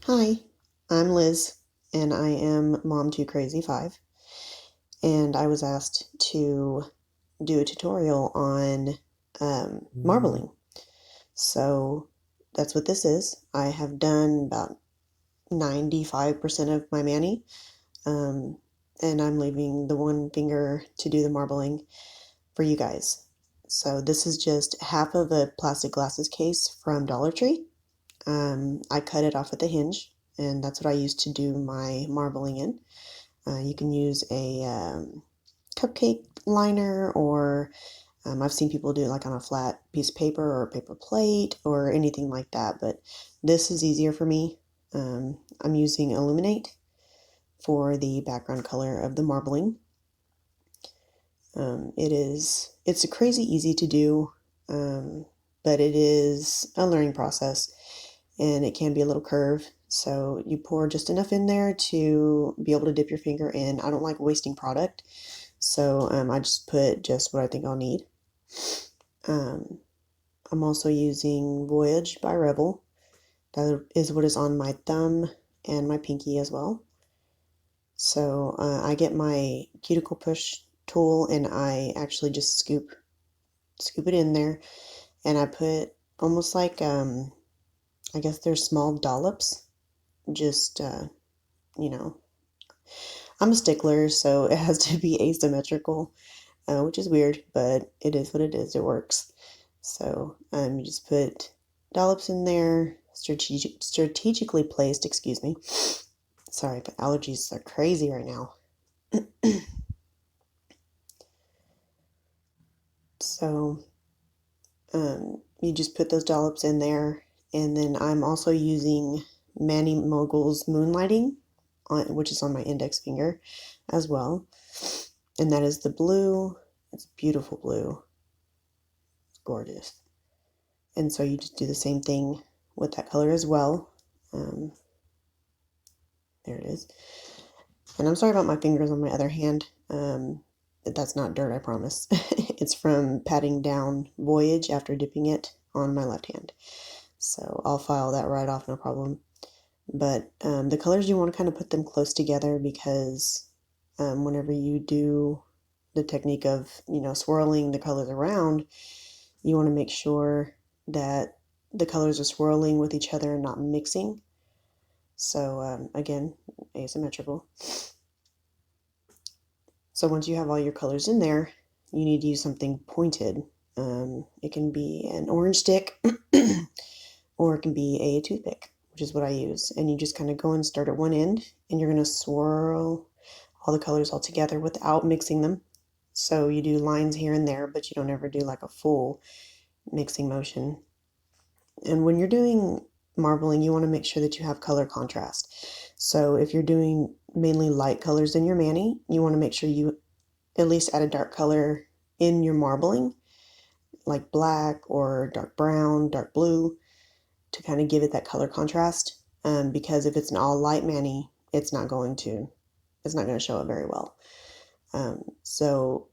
Hi, I'm Liz, and I am Mom 2 Crazy 5, and I was asked to do a tutorial on marbling. So that's what this is. I have done about 95% of my mani, um, and I'm leaving the one finger to do the marbling for you guys. So this is just half of a plastic glasses case from Dollar Tree. I cut it off at the hinge, and that's what I use to do my marbling in. You can use a cupcake liner, or I've seen people do it like on a flat piece of paper or a paper plate or anything like that, but this is easier for me. I'm using Illuminate for the background color of the marbling. It's a crazy easy to do, but it is a learning process, and it can be a little curve. So you pour just enough in there to be able to dip your finger in. I don't like wasting product, so I just put just what I think I'll need. Um, I'm also using Voyage by Revel. That is what is on my thumb and my pinky as well. So I get my cuticle push tool and I actually just scoop it in there, and I put almost like I guess they're small dollops. Just you know, I'm a stickler, so it has to be asymmetrical, which is weird, but it is what it is. It works. So you just put dollops in there, strategically placed. Excuse me. Sorry, but allergies are crazy right now. So you just put those dollops in there, and then I'm also using Manny Mogul's moonlighting, which is on my index finger as well, and that is the blue. It's beautiful blue. It's gorgeous. And so you just do the same thing with that color as well. Um, there it is. And I'm sorry about my fingers on my other hand. That's not dirt, I promise. It's from patting down Voyage after dipping it on my left hand. So I'll file that right off, no problem. But the colors, you want to kind of put them close together, because whenever you do the technique of, swirling the colors around, you want to make sure that the colors are swirling with each other and not mixing. So again, asymmetrical. So once you have all your colors in there, you need to use something pointed. It can be an orange stick or it can be a toothpick, which is what I use. And you just kind of go and start at one end, and you're going to swirl all the colors all together without mixing them. So you do lines here and there, but you don't ever do like a full mixing motion. And when you're doing marbling, you want to make sure that you have color contrast. So if you're doing mainly light colors in your mani, you want to make sure you at least add a dark color in your marbling, like black or dark brown, dark blue, to kind of give it that color contrast. Because if it's an all light mani, it's not going to show up very well. So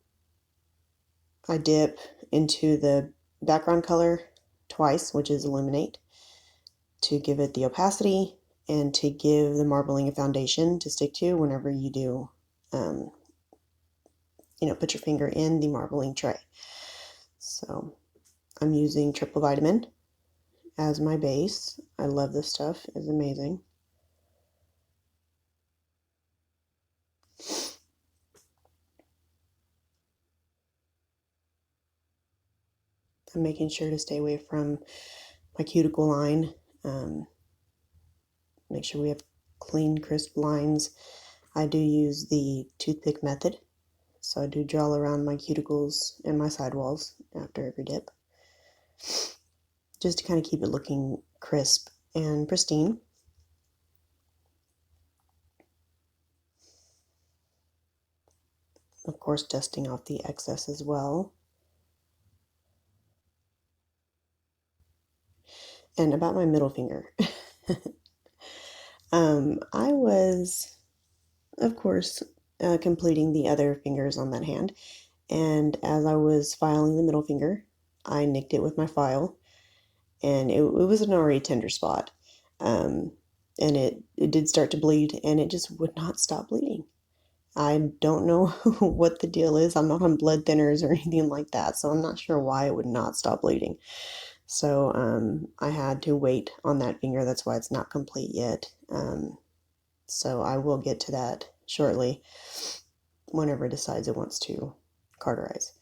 I dip into the background color twice, which is illuminate, to give it the opacity and to give the marbling a foundation to stick to whenever you do, put your finger in the marbling tray. So I'm using triple vitamin as my base. I love this stuff. It's amazing. I'm making sure to stay away from my cuticle line. Make sure we have clean, crisp lines. I do use the toothpick method, so I do draw around my cuticles and my sidewalls after every dip, just to kind of keep it looking crisp and pristine. Of course, dusting off the excess as well. And about my middle finger. I was, of course, completing the other fingers on that hand, and as I was filing the middle finger, I nicked it with my file, and it was an already tender spot. Um, and it did start to bleed, and it just would not stop bleeding. I don't know what the deal is. I'm not on blood thinners or anything like that, so I'm not sure why it would not stop bleeding. So I had to wait on that finger. That's why it's not complete yet. So I will get to that shortly whenever it decides it wants to cauterize.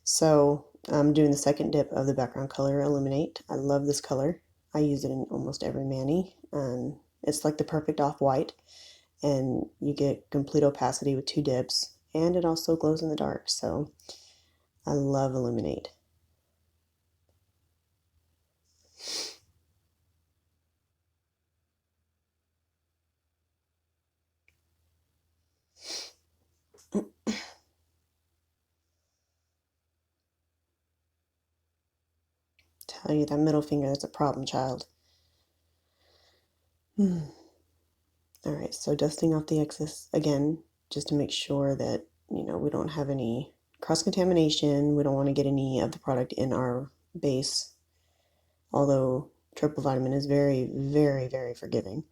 So I'm doing the second dip of the background color, Illuminate. I love this color. I use it in almost every mani. It's like the perfect off-white, and you get complete opacity with 2 dips, and it also glows in the dark. So I love Illuminate. Tell you that middle finger, that's a problem child. All right, so dusting off the excess again, just to make sure that, we don't have any cross-contamination. We don't want to get any of the product in our base, although triple vitamin is very, very, very forgiving.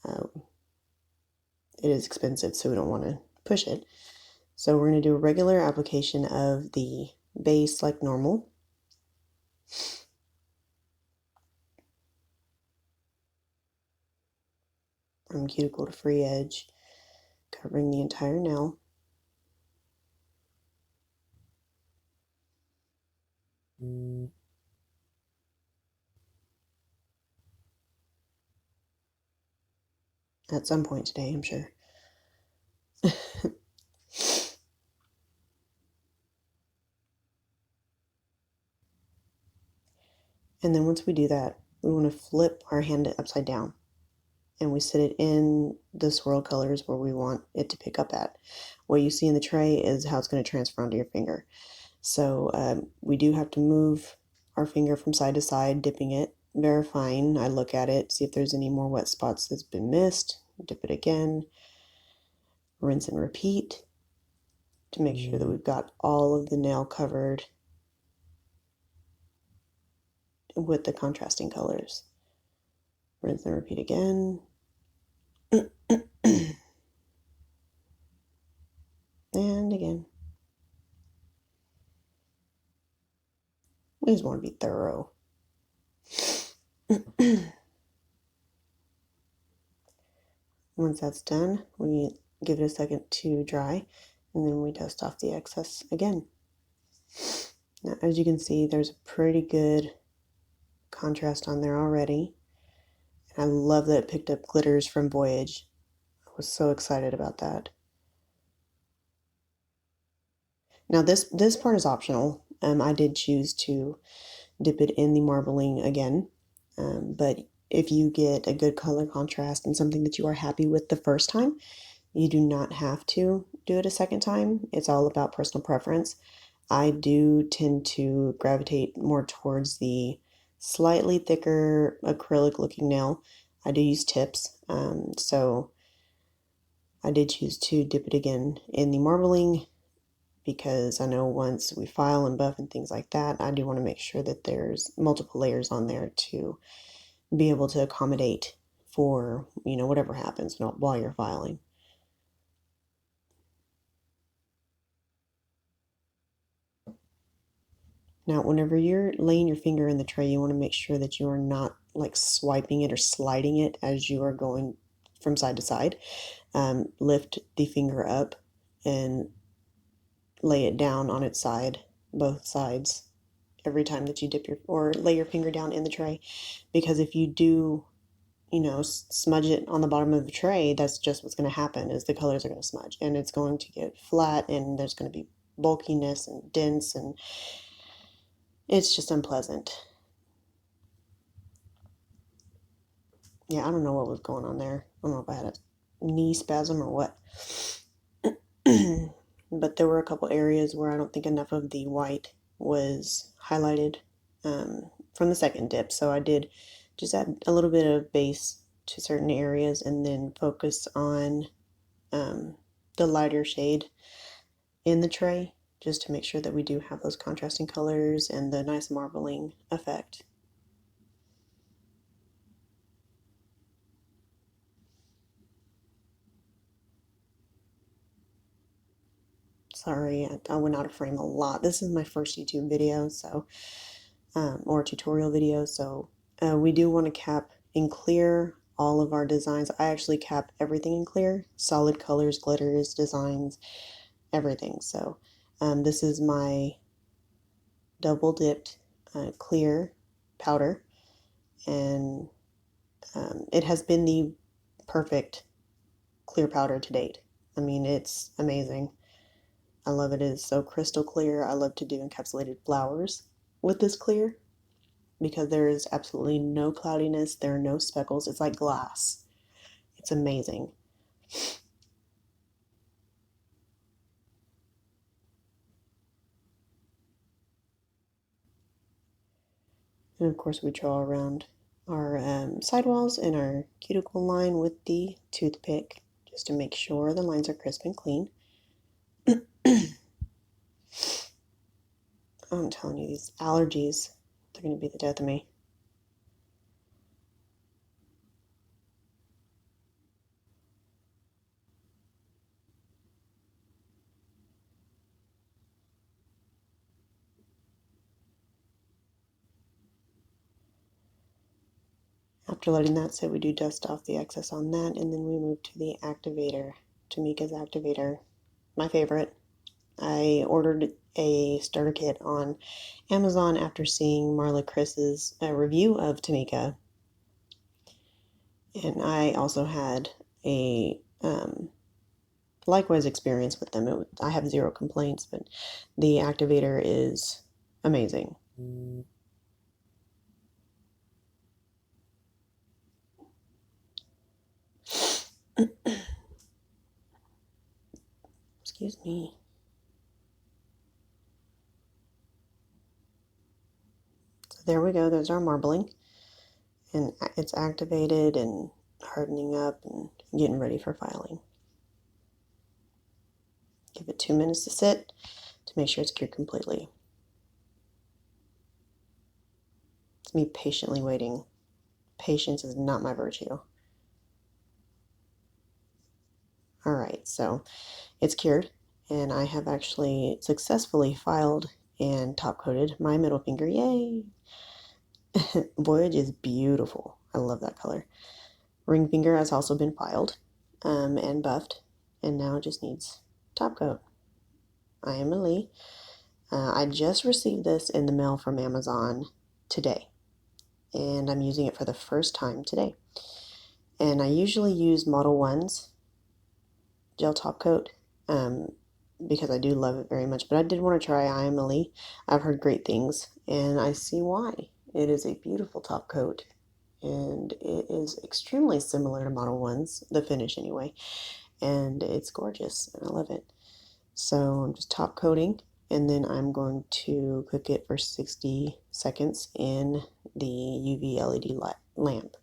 It is expensive, so we don't want to push it. So we're going to do a regular application of the base like normal. From cuticle to free edge, covering the entire nail. At some point today, I'm sure. And then once we do that, we want to flip our hand upside down, and we sit it in the swirl colors where we want it to pick up at. What you see in the tray is how it's going to transfer onto your finger. So we do have to move our finger from side to side, dipping it, verifying. I look at it, see if there's any more wet spots that's been missed, dip it again, rinse and repeat to make sure that we've got all of the nail covered with the contrasting colors. Rinse and repeat again. And again. We just want to be thorough. Once that's done, we give it a second to dry, and then we dust off the excess again. Now, as you can see, there's a pretty good contrast on there already. And I love that it picked up glitters from Voyage. I was so excited about that. Now this part is optional. I did choose to dip it in the marbling again, but if you get a good color contrast and something that you are happy with the first time, you do not have to do it a second time. It's all about personal preference. I do tend to gravitate more towards the slightly thicker acrylic looking nail. I do use tips, so I did choose to dip it again in the marbling because I know once we file and buff and things like that, I do want to make sure that there's multiple layers on there to be able to accommodate for, whatever happens while you're filing. Now, whenever you're laying your finger in the tray, you want to make sure that you are not like swiping it or sliding it as you are going from side to side. Lift the finger up and lay it down on its side, both sides, every time that you dip or lay your finger down in the tray. Because if you do, smudge it on the bottom of the tray, that's just what's going to happen is the colors are going to smudge, and it's going to get flat, and there's going to be bulkiness and dense, and it's just unpleasant. Yeah, I don't know what was going on there. I don't know if I had a knee spasm or what. But there were a couple areas where I don't think enough of the white was highlighted from the second dip. So I did just add a little bit of base to certain areas and then focus on the lighter shade in the tray, just to make sure that we do have those contrasting colors and the nice marbling effect. Sorry, I went out of frame a lot. This is my first YouTube video, so or tutorial video, so we do want to cap in clear all of our designs. I actually cap everything in clear, solid colors, glitters, designs, everything. So this is my double dipped clear powder, and it has been the perfect clear powder to date. I mean, it's amazing. I love it. It is so crystal clear. I love to do encapsulated flowers with this clear because there is absolutely no cloudiness. There are no speckles. It's like glass. It's amazing. And of course we draw around our sidewalls and our cuticle line with the toothpick just to make sure the lines are crisp and clean. I'm telling you, these allergies, they're going to be the death of me. After letting that sit, we do dust off the excess on that, and then we move to the Activator, Tomicca's Activator, my favorite. I ordered a starter kit on Amazon after seeing Marla Chris's review of Tomicca, and I also had a likewise experience with them. I have zero complaints, but the Activator is amazing. Excuse me. So there we go. There's our marbling. And it's activated and hardening up and getting ready for filing. Give it 2 minutes to sit to make sure it's cured completely. It's me patiently waiting. Patience is not my virtue. Alright, so it's cured, and I have actually successfully filed and top coated my middle finger. Yay! Voyage is beautiful. I love that color. Ring finger has also been filed and buffed, and now it just needs top coat. Aimeili. I just received this in the mail from Amazon today, and I'm using it for the first time today. And I usually use Model 1's gel top coat because I do love it very much, but I did want to try Aimeili. I've heard great things, and I see why. It is a beautiful top coat, and it is extremely similar to Model 1's, the finish anyway, and it's gorgeous, and I love it. So I'm just top coating, and then I'm going to cook it for 60 seconds in the UV LED lamp.